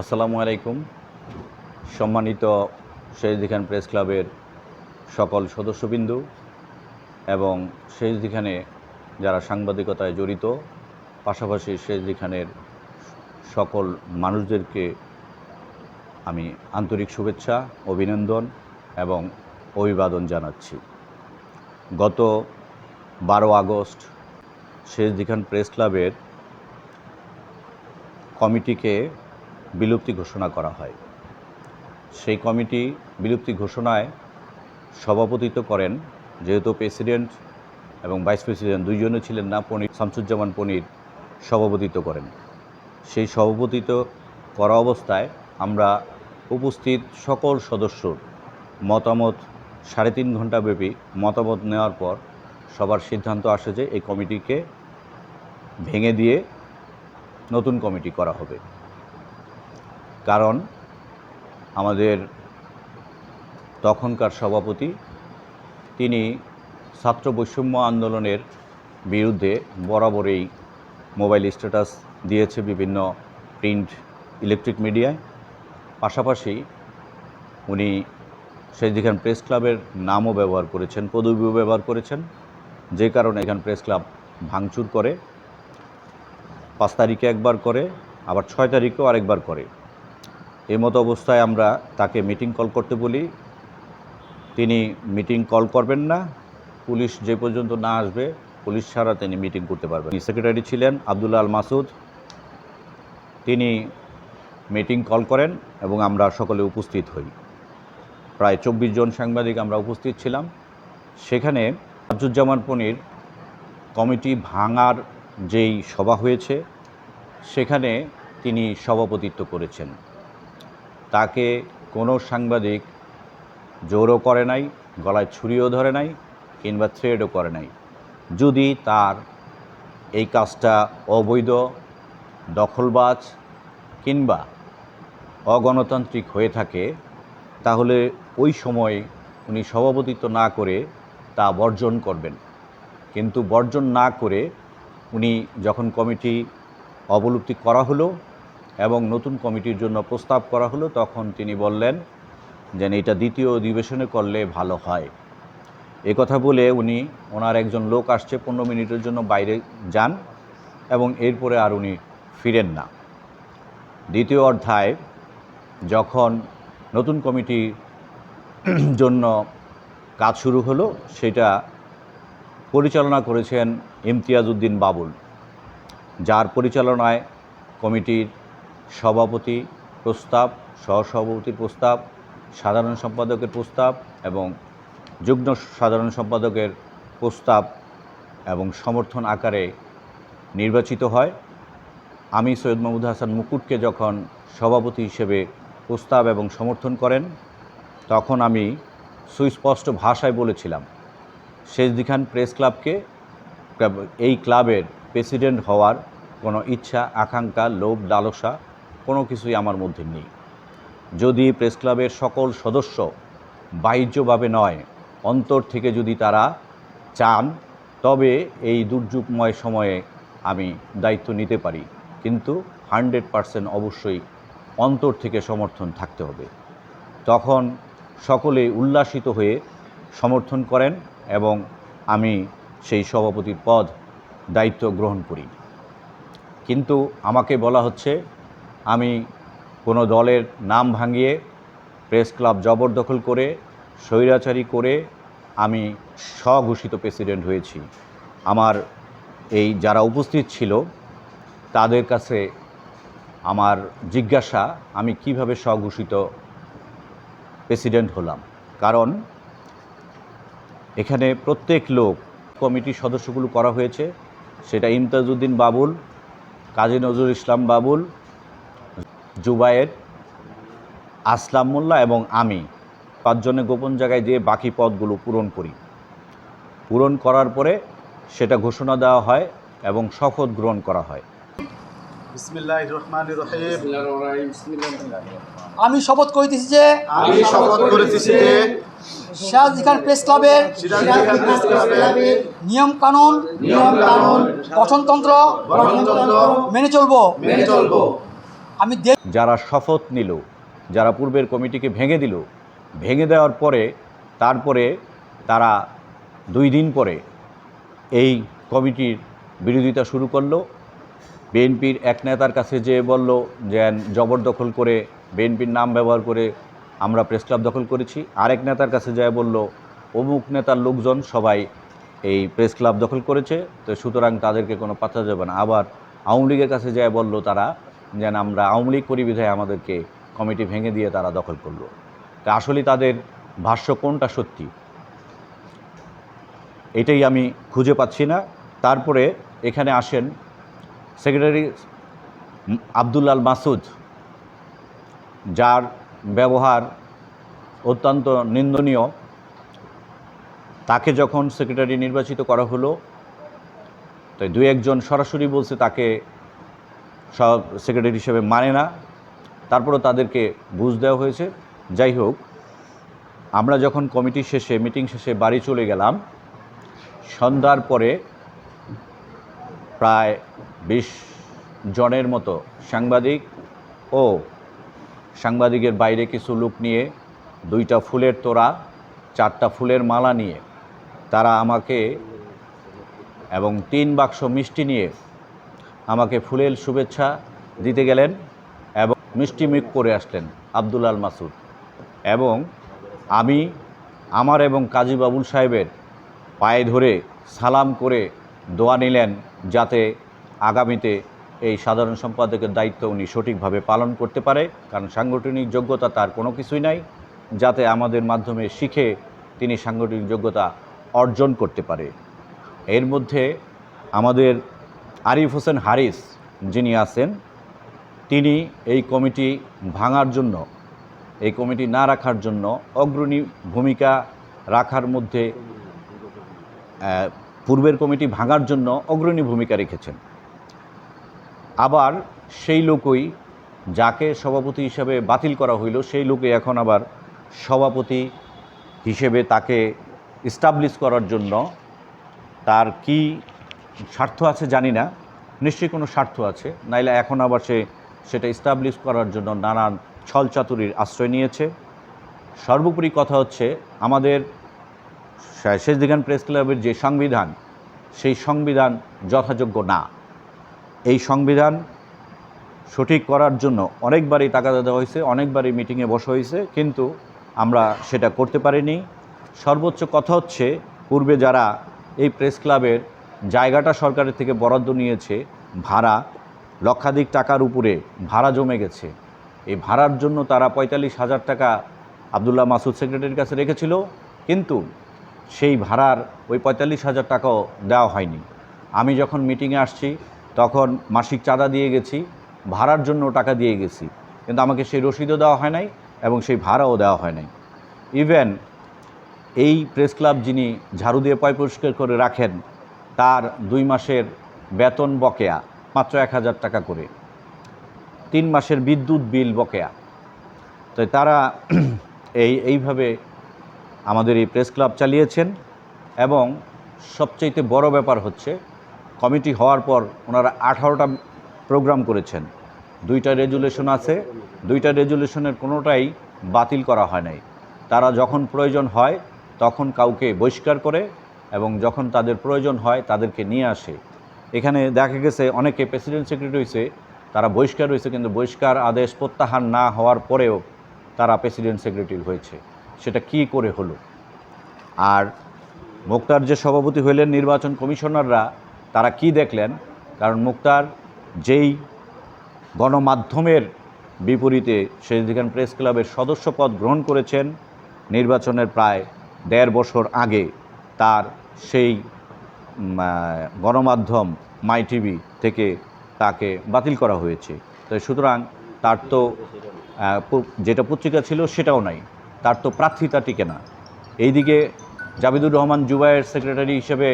আসসালামু আলাইকুম। সম্মানিত শহীদ খান প্রেস ক্লাবের সকল সদস্যবৃন্দু এবং শহীদ খানে যারা সাংবাদিকতায় জড়িত, পাশাপাশি শহীদ খানের সকল মানুষদেরকে আমি আন্তরিক শুভেচ্ছা, অভিনন্দন এবং অভিবাদন জানাচ্ছি। গত 12 আগস্ট শহীদ খান প্রেস ক্লাবের কমিটিকে বিলুপ্তি ঘোষণা করা হয়। সেই কমিটি বিলুপ্তি ঘোষণায় সভাপতিত্ব করেন, যেহেতু প্রেসিডেন্ট এবং ভাইস প্রেসিডেন্ট দুইজনে ছিলেন না, শামসুজ্জামান পনির সভাপতিত্ব করেন। সেই সভাপতিত্ব করা অবস্থায় আমরা উপস্থিত সকল সদস্যর মতামত 3.5 ঘন্টা ব্যাপী মতামত নেওয়ার পর সবার সিদ্ধান্ত আসে যে এই কমিটিকে ভেঙে দিয়ে নতুন কমিটি করা হবে। কারণ আমাদের তখনকার সভাপতি তিনি ছাত্র বৈষম্য আন্দোলনের বিরুদ্ধে বরাবরই মোবাইল স্ট্যাটাস দিয়েছে বিভিন্ন প্রিন্ট ইলেকট্রিক মিডিয়ায়। পাশাপাশি উনি শহীদ খান প্রেস ক্লাবের নামও ব্যবহার করেছেন, পদবিও ব্যবহার করেছেন, যে কারণে এখান প্রেস ক্লাব ভাঙচুর করে। 5 তারিখে একবার করে, আবার 6 তারিখেও আরেকবার করে। এই মতো অবস্থায় আমরা তাকে মিটিং কল করতে বলি, তিনি মিটিং কল করবেন না, পুলিশ যে পর্যন্ত না আসবে পুলিশ ছাড়া তিনি মিটিং করতে পারবেন। সেক্রেটারি ছিলেন আব্দুল্লাহ আল মাসুদ, তিনি মিটিং কল করেন এবং আমরা সকলে উপস্থিত হই। প্রায় 24 জন সাংবাদিক আমরা উপস্থিত ছিলাম। সেখানে শামসুজ্জামান পনির কমিটি ভাঙার যেই সভা হয়েছে সেখানে তিনি সভাপতিত্ব করেছেন। তাকে কোনো সাংবাদিক জোরও করে নাই, গলায় ছুরিও ধরে নাই, কিংবা থ্রেডও করে নাই। যদি তার এই কাজটা অবৈধ, দখলবাজ কিংবা অগণতান্ত্রিক হয়ে থাকে তাহলে ওই সময় উনি সভাপতিত্ব না করে তা বর্জন করবেন। কিন্তু বর্জন না করে উনি যখন কমিটি অবলুপ্তি করা হলো এবং নতুন কমিটির জন্য প্রস্তাব করা হলো, তখন তিনি বললেন যে এটা দ্বিতীয় অধিবেশনে করলে ভালো হয়। এ কথা বলে ওনার একজন লোক আসছে, 15 মিনিটের জন্য বাইরে যান এবং এরপরে আর উনি ফিরেন না। দ্বিতীয় অধ্যায় যখন নতুন কমিটির জন্য কাজ শুরু হলো, সেটা পরিচালনা করেছেন ইমতিয়াজ উদ্দিন বাবুল, যার পরিচালনায় কমিটির সভাপতি প্রস্তাব, সহসভাপতির প্রস্তাব, সাধারণ সম্পাদকের প্রস্তাব এবং যুগ্ম সাধারণ সম্পাদকের প্রস্তাব এবং সমর্থন আকারে নির্বাচিত হয়। আমি সৈয়দ মাহমুদ হাসান মুকুটকে যখন সভাপতি হিসেবে প্রস্তাব এবং সমর্থন করেন, তখন আমি সুস্পষ্ট ভাষায় বলেছিলাম শহীদ খান প্রেস ক্লাবকে, এই ক্লাবের প্রেসিডেন্ট হওয়ার কোনো ইচ্ছা, আকাঙ্ক্ষা, লোভ, লালসা কোনো কিছুই আমার মধ্যে নেই। যদি প্রেস ক্লাবের সকল সদস্য বাহ্যভাবে নয়, অন্তর থেকে যদি তারা চান, তবে এই দুর্যোগময় সময়ে আমি দায়িত্ব নিতে পারি। কিন্তু 100% অবশ্যই অন্তর থেকে সমর্থন থাকতে হবে। তখন সকলে উল্লাসিত হয়ে সমর্থন করেন এবং আমি সেই সভাপতির পদ দায়িত্ব গ্রহণ করি। কিন্তু আমাকে বলা হচ্ছে আমি কোনো দলের নাম ভাঙিয়ে প্রেস ক্লাব জবরদখল করে স্বৈরাচারী করে আমি স্বঘোষিত প্রেসিডেন্ট হয়েছি। আমার এই যারা উপস্থিত ছিল তাদের কাছে আমার জিজ্ঞাসা, আমি কিভাবে স্বঘোষিত প্রেসিডেন্ট হলাম? কারণ এখানে প্রত্যেক লোক, কমিটির সদস্যগুলো করা হয়েছে, সেটা ইমতিয়াজ উদ্দিন বাবুল, কাজী নজরুল ইসলাম বাবুল, জুবায়ের, আসলাম মোল্লা এবং আমি 5 জনে গোপন জায়গায় দিয়ে বাকি পদগুলো পূরণ করি। পূরণ করার পরে সেটা ঘোষণা দেওয়া হয় এবং শপথ গ্রহণ করা হয়। আমি শপথ করিতেছি যে শহীদ খান প্রেস ক্লাবের নিয়ম কানুন গঠনতন্ত্র মেনে চলব। আমি যারা শপথ নিল, যারা পূর্বের কমিটিকে ভেঙে দিল, ভেঙে দেওয়ার পরে তারপরে তারা 2 দিন পরে এই কমিটির বিরোধিতা শুরু করলো। বিএনপির এক নেতার কাছে যেয়ে বলল যে জবরদখল করে বিএনপির নাম ব্যবহার করে আমরা প্রেস ক্লাব দখল করেছি। আরেক নেতার কাছে যেয়ে বলল অমুক নেতার লোকজন সবাই এই প্রেস ক্লাব দখল করেছে, তো সুতরাং তাদেরকে কোনো পাত্তা যাবে না। আবার আওয়ামী লীগের কাছে যেয়ে বলল তারা যেন আমরা আওয়ামী লীগ করি বিধায় আমাদেরকে কমিটি ভেঙে দিয়ে তারা দখল করলো। তা আসলে তাদের ভাষ্য কোনটা সত্যি এটাই আমি খুঁজে পাচ্ছি না। তারপরে এখানে আসেন সেক্রেটারি আব্দুল আল মাসুদ, যার ব্যবহার অত্যন্ত নিন্দনীয়। তাকে যখন সেক্রেটারি নির্বাচিত করা হলো, তো 2-1 জন সরাসরি বলছে তাকে সব সেক্রেটারি হিসেবে মানে না, তারপরেও তাদেরকে বুঝ দেওয়া হয়েছে। যাই হোক, আমরা যখন কমিটি শেষে মিটিং শেষে বাড়ি চলে গেলাম, সন্ধ্যার পরে প্রায় 20 জনের মতো সাংবাদিক ও সাংবাদিকের বাইরে কিছু লোক নিয়ে 2টা ফুলের তোড়া, 4টা ফুলের মালা নিয়ে তারা আমাকে এবং 3 বাক্স মিষ্টি নিয়ে আমাকে ফুলের শুভেচ্ছা দিতে গেলেন এবং মিষ্টি মুখ করে আসলেন আব্দুল আল মাসুদ। এবং আমি আমার এবং কাজী বাবুল সাহেবের পায়ে ধরে সালাম করে দোয়া নিলেন যাতে আগামীতে এই সাধারণ সম্পাদকের দায়িত্ব উনি সঠিকভাবে পালন করতে পারে, কারণ সাংগঠনিক যোগ্যতা তার কোনো কিছুই নাই, যাতে আমাদের মাধ্যমে শিখে তিনি সাংগঠনিক যোগ্যতা অর্জন করতে পারে। এর মধ্যে আমাদের আরিফ হোসেন হারিস যিনি আছেন, তিনি এই কমিটি ভাঙার জন্য, এই কমিটি না রাখার জন্য অগ্রণী ভূমিকা রাখার মধ্যে পূর্বের কমিটি ভাঙার জন্য অগ্রণী ভূমিকা রেখেছেন। আবার সেই লোকই যাকে সভাপতি হিসেবে বাতিল করা হইল, সেই লোকই এখন আবার সভাপতি হিসেবে তাকে এস্টাবলিশ করার জন্য তার কি স্বার্থ আছে জানি না, নিশ্চয়ই কোনো স্বার্থ আছে, নাইলে এখন আবার সেটা এস্টাবলিশ করার জন্য নানান ছলচাতুরির আশ্রয় নিয়েছে। সর্বোপরি কথা হচ্ছে, আমাদের শেষদিগান প্রেস ক্লাবের যে সংবিধান, সেই সংবিধান যথাযোগ্য না। এই সংবিধান সঠিক করার জন্য অনেকবারই তাগাদা দেওয়া হয়েছে, অনেকবারই মিটিংয়ে বসা হয়েছে, কিন্তু আমরা সেটা করতে পারিনি। সর্বোচ্চ কথা হচ্ছে, পূর্বে যারা এই প্রেস ক্লাবের জায়গাটা সরকারের থেকে বরাদ্দ নিয়েছে, ভাড়া লক্ষাধিক টাকার উপরে ভাড়া জমে গেছে। এই ভাড়ার জন্য তারা 45,000 টাকা আব্দুল্লাহ মাসুদ সেক্রেটারির কাছে রেখেছিল, কিন্তু সেই ভাড়ার ওই 45,000 টাকাও দেওয়া হয়নি। আমি যখন মিটিংয়ে আসছি তখন মাসিক চাঁদা দিয়ে গেছি, ভাড়ার জন্য টাকা দিয়ে গেছি, কিন্তু আমাকে সেই রসিদও দেওয়া হয় নাই এবং সেই ভাড়াও দেওয়া হয় নাই। ইভেন এই প্রেস ক্লাব যিনি ঝাড়ু দিয়ে পয় পরিষ্কার করে রাখেন, তার 2 মাসের বেতন বকেয়া মাত্র 1,000 টাকা করে, 3 মাসের বিদ্যুৎ বিল বকেয়া। তো তারা এইভাবে আমাদের এই প্রেস ক্লাব চালিয়েছেন। এবং সবচাইতে বড় ব্যাপার হচ্ছে, কমিটি হওয়ার পর ওনারা 18টা প্রোগ্রাম করেছেন, 2টা রেজুলেশন আছে, 2টা রেজুলেশনের কোনোটাই বাতিল করা হয় নাই। তারা যখন প্রয়োজন হয় তখন কাউকে বহিষ্কার করে এবং যখন তাদের প্রয়োজন হয় তাদেরকে নিয়ে আসে। এখানে দেখা গেছে অনেকে প্রেসিডেন্ট সেক্রেটারি হয়েছে, তারা বহিষ্কার হয়েছে, কিন্তু বহিষ্কার আদেশ প্রত্যাহার না হওয়ার পরেও তারা প্রেসিডেন্ট সেক্রেটারি হয়েছে। সেটা কি করে হলো? আর মুক্তার যে সভাপতি হইলেন, নির্বাচন কমিশনাররা তারা কি দেখলেন? কারণ মুক্তার যেই গণমাধ্যমের বিপরীতে শেষদিগান প্রেস ক্লাবের সদস্যপদ গ্রহণ করেছেন নির্বাচনের প্রায় 1.5 বছর আগে, তার সেই গণমাধ্যম মাই টিভি থেকে তাকে বাতিল করা হয়েছে। তো সুতরাং তার তো যেটা পত্রিকা ছিল সেটাও নাই, তার তো প্রার্থিতা টিকে না। এইদিকে জাবিদুর রহমান জুবায়ের সেক্রেটারি হিসেবে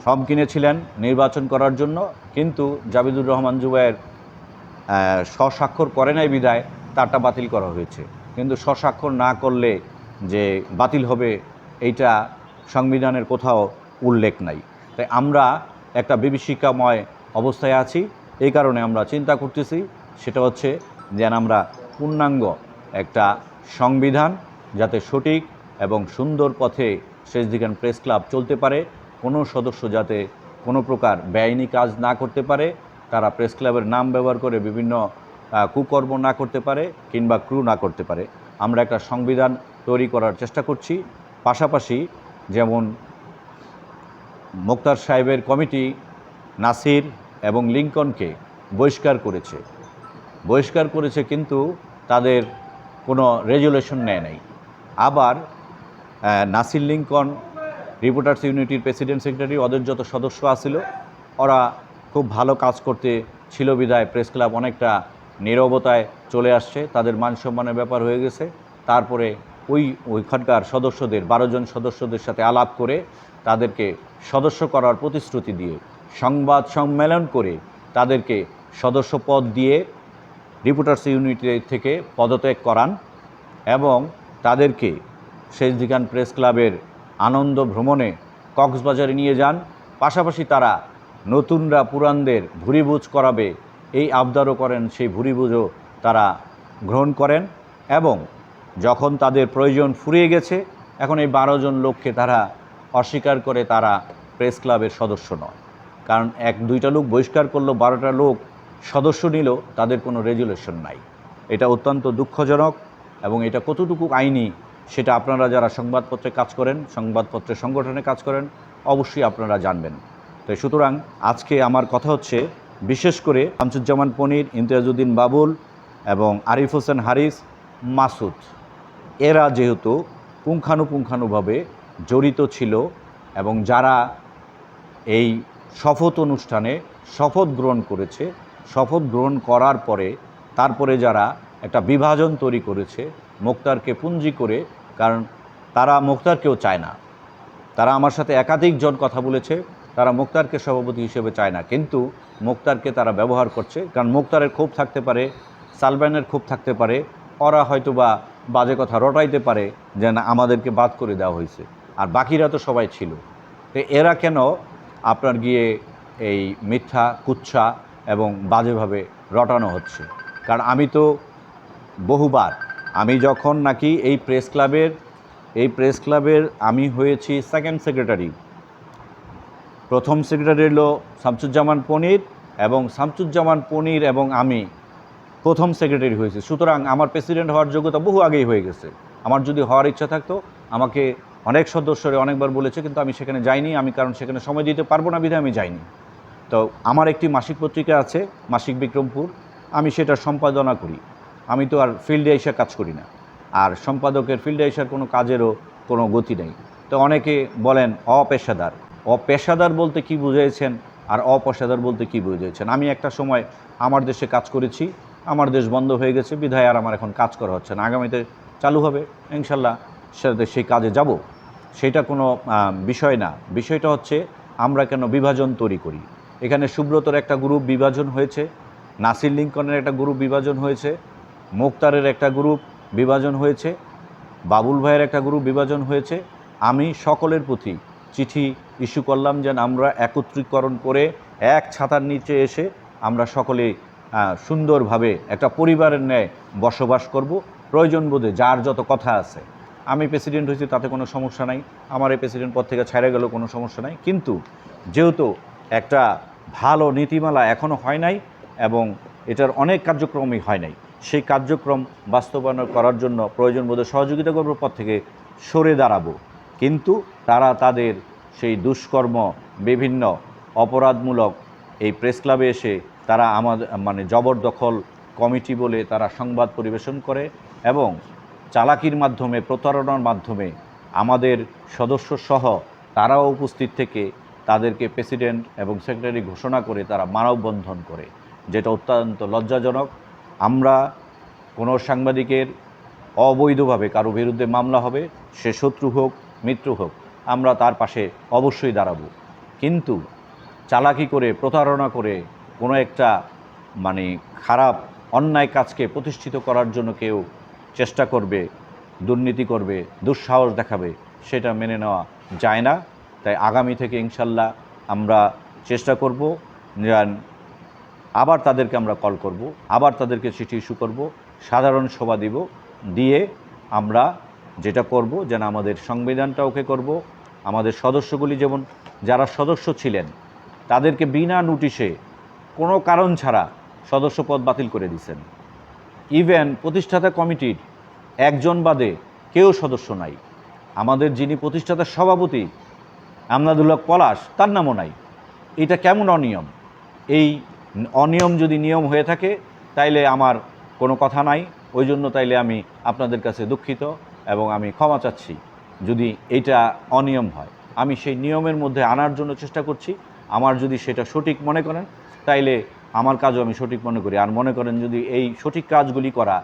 ফর্ম কিনেছিলেন নির্বাচন করার জন্য, কিন্তু জাবিদুর রহমান জুবায়ের স্বস্বাক্ষর করে নাই বিধায় তারটা বাতিল করা হয়েছে। কিন্তু স্বস্বাক্ষর না করলে যে বাতিল হবে এইটা সংবিধানের কোথাও উল্লেখ নাই। তাই আমরা একটা বিভীষিকাময় অবস্থায় আছি। এই কারণে আমরা চিন্তা করতেছি সেটা হচ্ছে যেন আমরা পূর্ণাঙ্গ একটা সংবিধান যাতে সঠিক এবং সুন্দর পথে শেষদিগান প্রেস ক্লাব চলতে পারে, কোনো সদস্য যাতে কোনো প্রকার বেআইনি কাজ না করতে পারে, তারা প্রেস ক্লাবের নাম ব্যবহার করে বিভিন্ন কুকর্ম না করতে পারে কিংবা ক্রু না করতে পারে। আমরা একটা সংবিধান তৈরি করার চেষ্টা করছি। পাশাপাশি যেমন মোক্তার সাহেবের কমিটি নাসির এবং লিঙ্কনকে বহিষ্কার করেছে কিন্তু তাদের কোনো রেজুলেশন নেয় নাই। আবার নাসির লিঙ্কন রিপোর্টার্স ইউনিটির প্রেসিডেন্ট সেক্রেটারি ওদের যত সদস্য আছিল ওরা খুব ভালো কাজ করতে ছিল বিধায় প্রেস ক্লাব অনেকটা নীরবতায় চলে আসছে, তাদের মান সম্মানের ব্যাপার হয়ে গেছে। তারপরে ওইখানকার সদস্যদের 12 জন সদস্যদের সাথে আলাপ করে তাদেরকে সদস্য করার প্রতিশ্রুতি দিয়ে সংবাদ সম্মেলন করে তাদেরকে সদস্য পদ দিয়ে রিপোর্টার্স ইউনিটি থেকে পদত্যাগ করান এবং তাদেরকে শেষদিগান প্রেস ক্লাবের আনন্দ ভ্রমণে কক্সবাজারে নিয়ে যান। পাশাপাশি তারা নতুনরা পুরানদের ভুরিভোজ করাবে এই আবদারও করেন, সেই ভুরিভোজও তারা গ্রহণ করেন। এবং যখন তাদের প্রয়োজন ফুরিয়ে গেছে, এখন এই 12 জন লোককে তারা অস্বীকার করে তারা প্রেস ক্লাবের সদস্য নয়। কারণ 1-2টা লোক বহিষ্কার করলো, 12টা লোক সদস্য নিল, তাদের কোনো রেজুলেশন নাই। এটা অত্যন্ত দুঃখজনক এবং এটা কতটুকু আইনি সেটা আপনারা যারা সংবাদপত্রে কাজ করেন, সংবাদপত্রের সংগঠনে কাজ করেন, অবশ্যই আপনারা জানবেন। তো সুতরাং আজকে আমার কথা হচ্ছে বিশেষ করে শামসুজ্জামান পনির, ইমতিয়াজউদ্দিন বাবুল এবং আরিফ হোসেন হারিস, মাসুদ, এরা যেহেতু পুঙ্খানুপুঙ্খানুভাবে জড়িত ছিল এবং যারা এই শপথ অনুষ্ঠানে শপথ গ্রহণ করেছে, শপথ গ্রহণ করার পরে তারপরে যারা একটা বিভাজন তৈরি করেছে মোক্তারকে পুঞ্জি করে, কারণ তারা মোক্তারকেও চায় না। তারা আমার সাথে একাধিক জন কথা বলেছে, তারা মোক্তারকে সভাপতি হিসেবে চায় না, কিন্তু মোক্তারকে তারা ব্যবহার করছে। কারণ মোক্তারের ক্ষোভ থাকতে পারে, সালবানের ক্ষোভ থাকতে পারে, ওরা হয়তো বা বাজে কথা রটাইতে পারে যে না আমাদেরকে বাদ করে দেওয়া হয়েছে, আর বাকিরা তো সবাই ছিল। তো এরা কেন আপনার গিয়ে এই মিথ্যা কুচ্ছা এবং বাজেভাবে রটানো হচ্ছে? কারণ আমি তো বহুবার, আমি যখন নাকি এই প্রেস ক্লাবের আমি হয়েছি সেকেন্ড সেক্রেটারি, প্রথম সেক্রেটারি হলো শামসুজ্জামান পনির, এবং শামসুজ্জামান পনির এবং আমি প্রথম সেক্রেটারি হয়েছি। সুতরাং আমার প্রেসিডেন্ট হওয়ার যোগ্যতা বহু আগেই হয়ে গেছে। আমার যদি হওয়ার ইচ্ছা থাকতো, আমাকে অনেক সদস্যরা অনেকবার বলেছে, কিন্তু আমি সেখানে যাইনি। আমি কারণ সেখানে সময় দিতে পারবো না বিধায় আমি যাইনি। তো আমার একটি মাসিক পত্রিকা আছে, মাসিক বিক্রমপুর, আমি সেটা সম্পাদনা করি। আমি তো আর ফিল্ডে এসে কাজ করি না, আর সম্পাদকের ফিল্ডে এসার কোনো কাজেরও কোনো গতি নেই। তো অনেকে বলেন অপেশাদার বলতে কি বুঝিয়েছেন আর অপেশাদার বলতে কি বুঝিয়েছেন? আমি একটা সময় আমার দেশে কাজ করেছি, আমার দেশ বন্ধ হয়ে গেছে বিধায় আর আমার এখন কাজ করা হচ্ছে না। আগামীতে চালু হবে ইনশাল্লাহ, সেই কাজে যাব, সেটা কোনো বিষয় না। বিষয়টা হচ্ছে আমরা কেন বিভাজন তৈরি করি। এখানে সুব্রতর একটা গ্রুপ বিভাজন হয়েছে, নাসির লিঙ্কনের একটা গ্রুপ বিভাজন হয়েছে, মোক্তারের একটা গ্রুপ বিভাজন হয়েছে, বাবুল ভাইয়ের একটা গ্রুপ বিভাজন হয়েছে। আমি সকলের প্রতি চিঠি ইস্যু করলাম যেন আমরা একত্রীকরণ করে এক ছাতার নিচে এসে আমরা সকলে সুন্দরভাবে একটা পরিবারের ন্যায় বসবাস করব। প্রয়োজন বোধে যার যত কথা আছে, আমি প্রেসিডেন্ট হয়েছি তাতে কোনো সমস্যা নাই, আমার এই প্রেসিডেন্ট পদ থেকে ছাড়া গেলেও কোনো সমস্যা নাই। কিন্তু যেহেতু একটা ভালো নীতিমালা এখনও হয় নাই এবং এটার অনেক কার্যক্রমই হয় নাই, সেই কার্যক্রম বাস্তবায়ন করার জন্য প্রয়োজন বোধে সহযোগিতা করব, পদ থেকে সরে দাঁড়াবো। কিন্তু তারা তাদের সেই দুষ্কর্ম, বিভিন্ন অপরাধমূলক এই প্রেস ক্লাবে এসে তারা আমাদের জবরদখল কমিটি বলে তারা সংবাদ পরিবেশন করে এবং চালাকির মাধ্যমে, প্রতারণার মাধ্যমে আমাদের সদস্যসহ তারাও উপস্থিত থেকে তাদেরকে প্রেসিডেন্ট এবং সেক্রেটারি ঘোষণা করে তারা মানববন্ধন করে, যেটা অত্যন্ত লজ্জাজনক। আমরা কোনো সাংবাদিকের অবৈধভাবে কারো বিরুদ্ধে মামলা হবে, সে শত্রু হোক মিত্র হোক, আমরা তার পাশে অবশ্যই দাঁড়াবো। কিন্তু চালাকি করে, প্রতারণা করে কোনো একটা খারাপ অন্যায় কাজকে প্রতিষ্ঠিত করার জন্য কেউ চেষ্টা করবে, দুর্নীতি করবে, দুঃসাহস দেখাবে, সেটা মেনে নেওয়া যায় না। তাই আগামী থেকে ইনশাল্লাহ আমরা চেষ্টা করব আবার তাদেরকে আমরা কল করব, আবার তাদেরকে চিঠি ইস্যু করব, সাধারণ সভা দিব, দিয়ে আমরা যেটা করব যেন আমাদের সংবিধানটা ওকে করব, আমাদের সদস্যগুলি যেমন যারা সদস্য ছিলেন তাদেরকে বিনা নোটিশে কোনো কারণ ছাড়া সদস্যপদ বাতিল করে দিয়েছেন। ইভেন প্রতিষ্ঠাতা কমিটির একজন বাদে কেউ সদস্য নাই। আমাদের যিনি প্রতিষ্ঠাতা সভাপতি আমনাদুল্লাহ পলাশ, তার নামও নাই। এটা কেমন অনিয়ম? এই অনিয়ম যদি নিয়ম হয়ে থাকে তাইলে আমার কোনো কথা নাই। ওই জন্য তাইলে আমি আপনাদের কাছে দুঃখিত এবং আমি ক্ষমা চাচ্ছি যদি এটা অনিয়ম হয়। আমি সেই নিয়মের মধ্যে আনার জন্য চেষ্টা করছি। আমার যদি সেটা সঠিক মনে করেন তাইলে আমার কাজও আমি সঠিক মনে করি। আর মনে করেন যদি এই সঠিক কাজগুলি করা,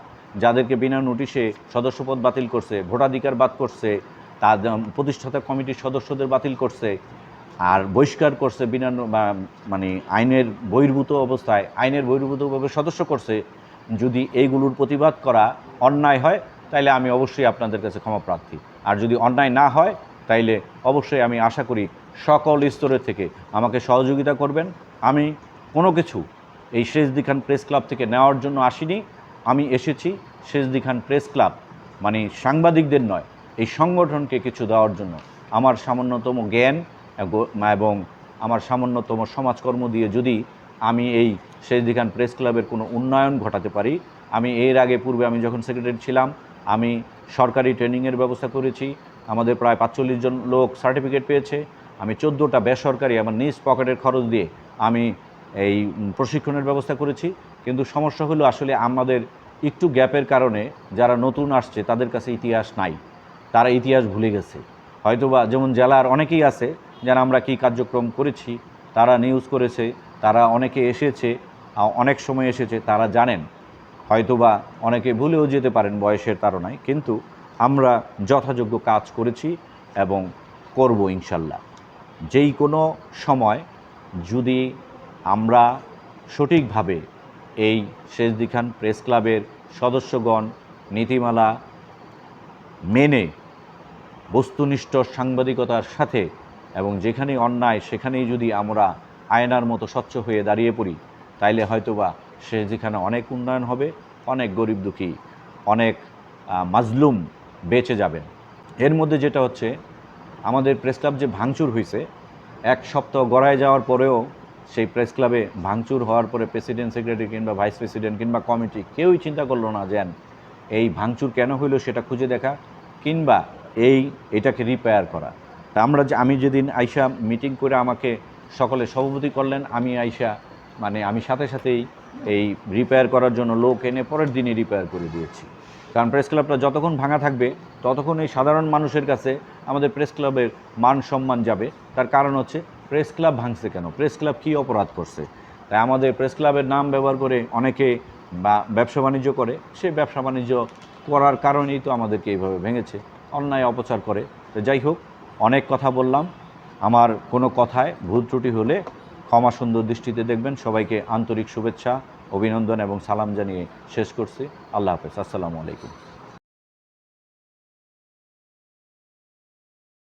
যাদেরকে বিনা নোটিশে সদস্যপদ বাতিল করছে, ভোটাধিকার বাদ করছে, তাদের প্রতিষ্ঠাতা কমিটির সদস্যদের বাতিল করছে, আর বহিষ্কার করছে বিনা মানে আইনের বহির্ভূত অবস্থায়, আইনের বহির্ভূতভাবে সদস্য করছে, যদি এইগুলোর প্রতিবাদ করা অন্যায় হয় তাইলে আমি অবশ্যই আপনাদের কাছে ক্ষমা প্রার্থী। আর যদি অন্যায় না হয় তাইলে অবশ্যই আমি আশা করি সকল স্তরের থেকে আমাকে সহযোগিতা করবেন। আমি কোনো কিছু এই শেষদি খান প্রেস ক্লাব থেকে নেওয়ার জন্য আসিনি। আমি এসেছি শেষদি খান প্রেস ক্লাব মানে সাংবাদিকদের নয়, এই সংগঠনকে কিছু দেওয়ার জন্য। আমার সামান্যতম জ্ঞান এবং আমার সামান্যতম সমাজকর্ম দিয়ে যদি আমি এই শেষদি খান প্রেস ক্লাবের কোনো উন্নয়ন ঘটাতে পারি। আমি এর আগে পূর্বে আমি যখন সেক্রেটারি ছিলাম আমি সরকারি ট্রেনিংয়ের ব্যবস্থা করেছি। আমাদের প্রায় ৪৫ জন লোক সার্টিফিকেট পেয়েছে। আমি 14টা বেসরকারি আমার নিজ পকেটের খরচ দিয়ে আমি এই প্রশিক্ষণের ব্যবস্থা করেছি। কিন্তু সমস্যা হলো আসলে আমাদের একটু গ্যাপের কারণে যারা নতুন আসছে তাদের কাছে ইতিহাস নাই, তারা ইতিহাস ভুলে গেছে। হয়তোবা যেমন জেলার অনেকেই আছে যারা আমরা কী কার্যক্রম করেছি তারা নিউজ করেছে, তারা অনেকে এসেছে, অনেক সময় এসেছে, তারা জানেন। হয়তোবা অনেকে ভুলেও যেতে পারেন বয়সের তাড়নায়, কিন্তু আমরা যথাযোগ্য কাজ করেছি এবং করব ইনশাল্লাহ। যেই কোনো সময় যদি আমরা সঠিকভাবে এই শেষদি খান প্রেস ক্লাবের সদস্যগণ নীতিমালা মেনে বস্তুনিষ্ঠ সাংবাদিকতার সাথে এবং যেখানেই অন্যায় সেখানেই যদি আমরা আয়নার মতো স্বচ্ছ হয়ে দাঁড়িয়ে পড়ি তাইলে হয়তোবা শেষদিখানে অনেক উন্নয়ন হবে, অনেক গরিব দুঃখী, অনেক মাজলুম বেঁচে যাবেন। এর মধ্যে যেটা হচ্ছে আমাদের প্রেস ক্লাব যে ভাঙচুর হয়েছে, এক সপ্তাহ গড়ায় যাওয়ার পরেও সেই প্রেস ক্লাবে ভাঙচুর হওয়ার পরে প্রেসিডেন্ট, সেক্রেটারি কিংবা ভাইস প্রেসিডেন্ট কিংবা কমিটি কেউই চিন্তা করলো না যেন এই ভাঙচুর কেন হইলো সেটা খুঁজে দেখা কিংবা এটাকে রিপেয়ার করা। তা আমি যেদিন আইসা মিটিং করে আমাকে সকলে সভাপতি করলেন, আমি আইসা আমি সাথে সাথেই এই রিপেয়ার করার জন্য লোক এনে পরের দিনই রিপেয়ার করে দিয়েছি। কারণ প্রেস ক্লাবটা যতক্ষণ ভাঙা থাকবে ততক্ষণ এই সাধারণ মানুষের কাছে আমাদের প্রেস ক্লাবের মান সম্মান যাবে। তার কারণ হচ্ছে প্রেস ক্লাব ভাঙছে কেন, প্রেস ক্লাব কী অপরাধ করছে। তাই আমাদের প্রেস ক্লাবের নাম ব্যবহার করে অনেকে ব্যবসা বাণিজ্য করে, সেই ব্যবসা বাণিজ্য করার কারণেই তো আমাদেরকে এইভাবে ভেঙেছে, অন্যায় অপচার করে। তো যাই হোক, অনেক কথা বললাম, আমার কোনো কথায় ভুল ত্রুটি হলে ক্ষমা সুন্দর দৃষ্টিতে দেখবেন। সবাইকে আন্তরিক শুভেচ্ছা, অভিনন্দন এবং সালাম জানিয়ে শেষ করছি। আল্লাহ হাফেজ, আসসালামু আলাইকুম।